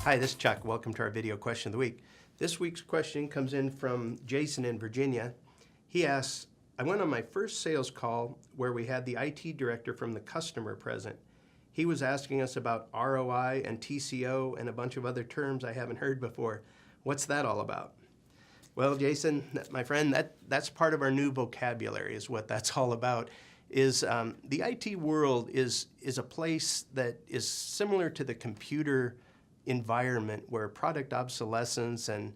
Hi, this is Chuck. Welcome to our video question of the week. This week's question comes in from Jason in Virginia. He asks, I went on my first sales call where we had the IT director from the customer present. He was asking us about ROI and TCO and a bunch of other terms I haven't heard before. What's that all about? Well, Jason, my friend, that's part of our new vocabulary is what that's all about. The IT world is a place that is similar to the computer environment where product obsolescence and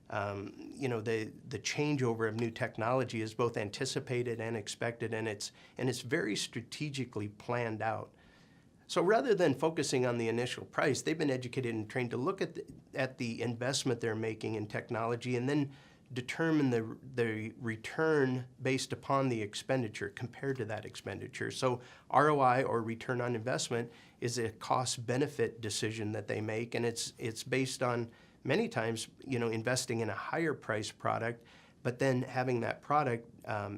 the changeover of new technology is both anticipated and expected, and it's very strategically planned out. So rather than focusing on the initial price, they've been educated and trained to look at the investment they're making in technology and then determine the return based upon the expenditure compared to that expenditure. So ROI, or return on investment, is a cost-benefit decision that they make, and it's based on many times investing in a higher priced product, but then having that product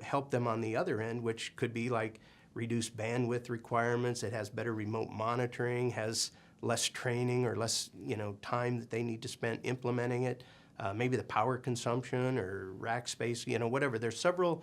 help them on the other end, which could be like reduced bandwidth requirements. It has better remote monitoring, has less training or less time that they need to spend implementing it. Maybe the power consumption or rack space, whatever. There's several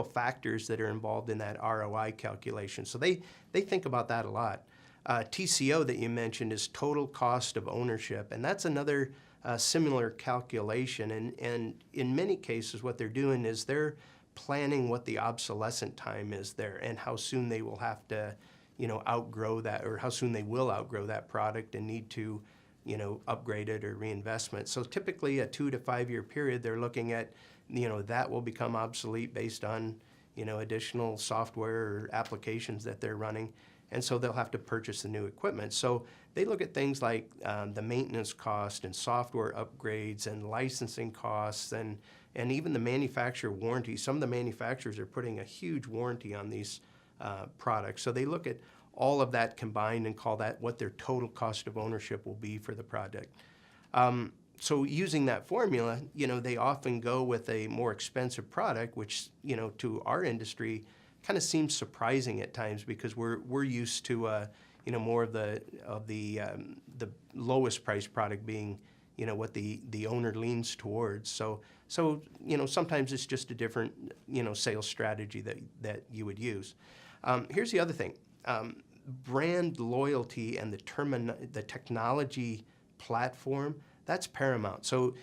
factors that are involved in that ROI calculation. So they think about that a lot. TCO that you mentioned is total cost of ownership, and that's another similar calculation. And in many cases, what they're doing is they're planning what the obsolescent time is there and how soon they will have to, outgrow that, or how soon they will outgrow that product and need to, upgrade it or reinvestment. So typically a 2 to 5 year period, they're looking at, that will become obsolete based on, additional software or applications that they're running. And so they'll have to purchase the new equipment. So they look at things like the maintenance cost and software upgrades and licensing costs and even the manufacturer warranty. Some of the manufacturers are putting a huge warranty on these products. So they look at all of that combined and call that what their total cost of ownership will be for the project. So using that formula, they often go with a more expensive product, which, to our industry kind of seems surprising at times because we're used to, more of the lowest price product being, what the owner leans towards. So sometimes it's just a different, sales strategy that you would use. Here's the other thing. Brand loyalty and the technology platform, that's paramount. So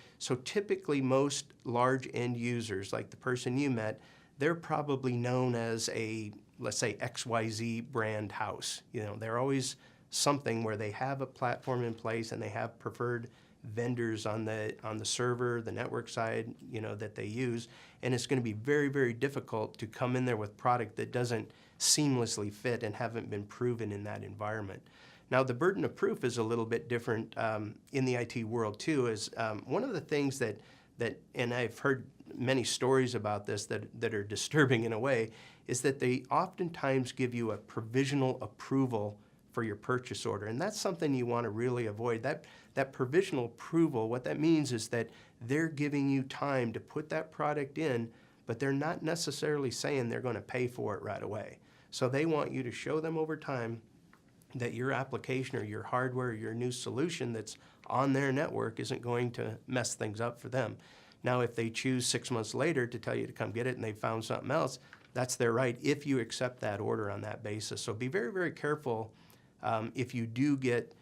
typically most large end users, like the person you met, they're probably known as a, let's say, XYZ brand house. They're always something where they have a platform in place and they have preferred vendors on the server, the network side, that they use. And it's going to be very, very difficult to come in there with product that doesn't seamlessly fit and haven't been proven in that environment. Now, the burden of proof is a little bit different in the IT world too. Is one of the things that and I've heard many stories about this that are disturbing in a way, is that they oftentimes give you a provisional approval for your purchase order, and that's something you want to really avoid. That provisional approval, what that means is that they're giving you time to put that product in, but they're not necessarily saying they're going to pay for it right away. So they want you to show them over time that your application or your hardware or your new solution that's on their network isn't going to mess things up for them. Now, if they choose 6 months later to tell you to come get it and they found something else, that's their right if you accept that order on that basis. So be very, very careful if you do get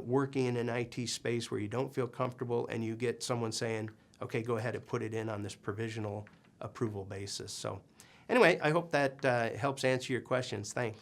working in an IT space where you don't feel comfortable and you get someone saying, okay, go ahead and put it in on this provisional approval basis. So anyway, I hope that helps answer your questions. Thanks.